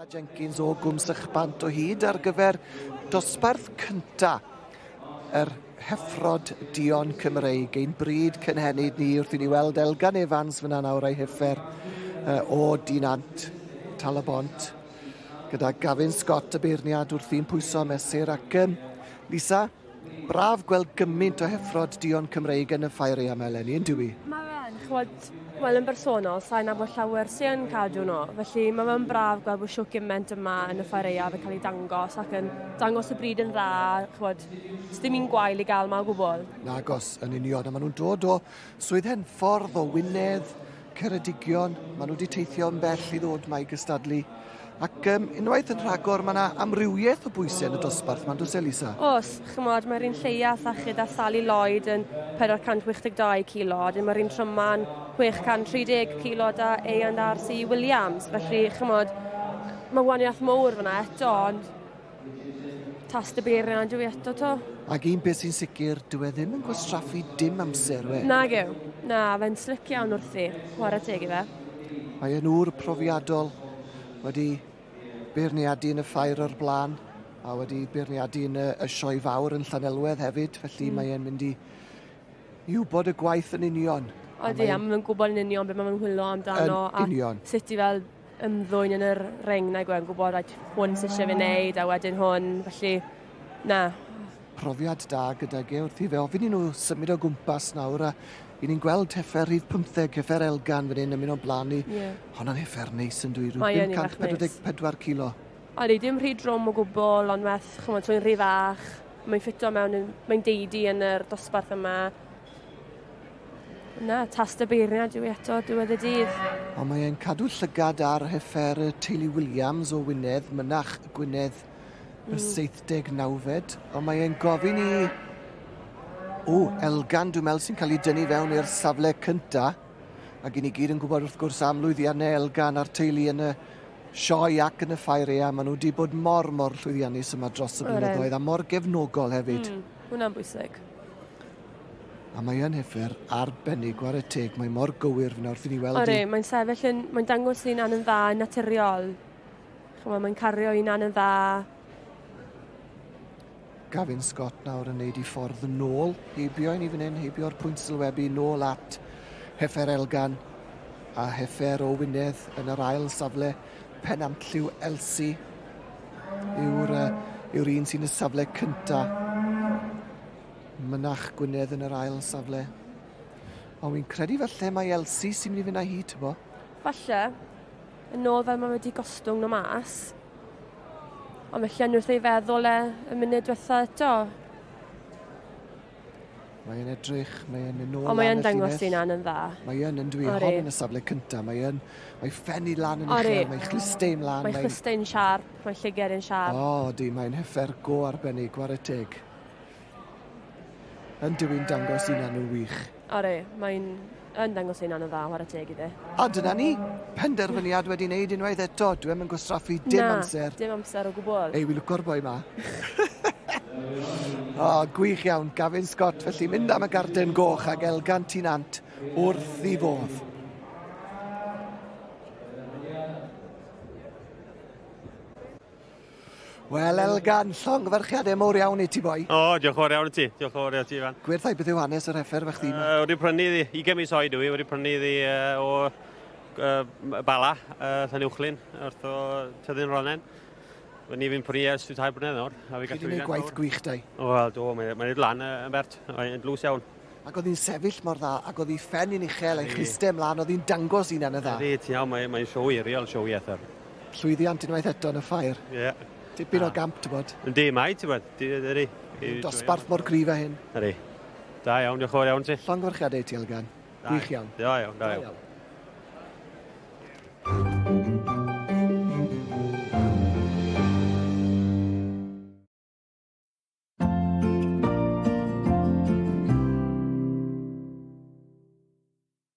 Lisa Jenkins o Gwm Sychbant o hyd ar gyfer dosbarth cynta Heffrod Duon Cymreig. Ein bryd cynhenid ni wrth i ni weld Elgan Evans fyna nawr ei heffer o Dinant Talabont gyda Gavin Scott y beirniad wrth i'n pwyso mesur ac Lisa, braf gweld gymaint o Heffrod Duon Cymreig yn y ffair am eleni, yn dwi? Mae fe'n, chwod, wel yn bersonol, sa'n nabod llawer sy'n cadw nhw. Felly mae fe'n braf gweld bod siw gymaint yma yn y ffair yn cael ei dangos ac yn dangos y bryd yn dda, chwod, dim un gwael i gael yma o gwbl. Nagos, yn union, a maen nhw'n dod o swydd Henffordd, o Wynedd, Ceredigion, maen nhw wedi teithio yn bell i ddod mae i gystadlu. Ac unwaith yn rhagor, mae yna amrywiaeth o bwysau yn y dosbarth, mae'n dod Lisa? Os, chymod, mae'r un lleiath achyd a Sally Lloyd yn 462 kilo, a mae'r un Tryman 630 kilo da A&RC Williams. Felly, chymod, mae waniaeth mowr fyna eto, ond tast y beirniad dwi eto to. Ac un beth sy'n sicr, dwi ddim yn gwastraffu dim amser, we? Nag yw. Na, fe'n slic iawn wrthi. Chwarae teg i fe. Mae yn ŵr profiadol wedi beirniadu yn y ffair o'r blaen a wedi beirniadu yn y sioe fawr yn Llanelwedd hefyd, felly mae e'n mynd i wybod y gwaith yn union. Odi, a mae'n gwybod yn union beth mae'n hwylo amdano a sut i fel ymddwyn yn yr ring na gwe'n gwybod hwn sy'n eisiau fi wneud a wedyn hwn, felly na. Profiad da gyda ge wrth i fe ofyn i nhw symud o gwmpas nawr a i ni'n gweld heffer rhydd 15, heffer Elgan fan hyn yn mynd o blaen ni. Hwna'n heffer neis yn dwi, rhyw 544 kilo. Odi, dim rhy drwm o gwbl, ond meth, chymod, trwy'n rhy fach. Mae'n ffito mewn, mae'n deidi yn yr dosbarth yma. Na, tast y beirniad dwi eto, diwedd y dydd. Ond mae e'n cadw llygad ar heffer teulu Williams o Wynedd, mynach Gwynedd y 79fed. Ond mae e'n gofyn i Elgan, dwi'n meddwl sy'n cael ei dynnu fewn i'r safle cynta. Ac i ni gyd yn gwybod wrth gwrs am lwyddiannau Elgan a'r teulu yn y sioe ac yn y ffair a maen nhw wedi bod mor llwyddiannus yma dros y blynyddoedd a mor gefnogol hefyd. Hwna'n bwysig. A mae yn heffer arbennig gwared teg, mae mor gywir fyna wrth i ni weld i. Mae'n sefyll yn, mae'n dangos un an yn dda yn naturiol. Mae'n cario un an yn dda. Gavin Scott nawr yn neud i ffordd yn ôl, heibio i ni fan hyn, heibio'r pwynt sylwebu nôl at heffer Elgan a heffer o Wynedd yn yr ail safle. Penantliw Elsi yw'r un sy'n y safle cynta. Mynach Gwynedd yn yr ail safle. Ond wy'n credu falle mae Elsi sy'n mynd i fyna hi, ti'n bo? Falle, yn ôl fel mae wedi gostwng nhw mas. Ond felly yn wrth ei feddwl y munud diwetha eto. Mae'n edrych, mae'n yn ôl lan y llinell. Ond mae'n dangos un an yn dda. Mae'n yn dwi, hon yn y safle cynta. Mae'n ffenni lan yn uchel, mae'n chlystein lan. Mae'n chlystein siarp, mae'n lliger yn siarp. Mae'n heffer go arbennig, gwared teg. Yn dwi'n dangos un an yn wych. Mae'n dangos un an yn dda, gwared teg i dde. A dyna ni, penderfyniad wedi wneud unwaith eto. Dwi'n mynd gwastraffu dim amser. Na, dim amser o gwbl. Ei, wi lwco'r boi ma. Gwych iawn, Gavin Scott, felly mynd am y garden goch ag Elgan Tinant wrth i fodd. Wel, Elgan, llongferchiadau mowr iawn i ti, boi. Diolch yn fawr iawn i ti. Diolch yn fawr iawn i ti, Ifan. Gwerthau beth yw hanes yr heffer fach di yma? Wedi prynu ddi, 20 mis oed dwi, wedi prynu ddi o Bala, Llan Uwchlyn, wrth o Tyddyn Ronen. Ni fi'n prynu ers 2 blynedd nawr. Chi wedi gwneud gwaith gwych, dau? Wel, mae'n neud lan yn bert, yn dlws iawn. Ac oedd hi'n sefyll mor dda, ac oedd hi ffen i'n uchel a'i chlyste ymlaen, oedd hi'n dangos un an y dda. Ti'n iawn, mae'n sioe real, sioe ether. Llwyddiant unwaith eto yn y ffair. Ie. Tipyn o gamp, ti'n bod? Yndi, mai, ti'n bod? Ydy. Dosbarth mor gryf a hyn. Ydy. Da iawn, diolch yn fawr iawn ti. Llongferchiadau ti, Elgan. Gwych iawn. Da iawn.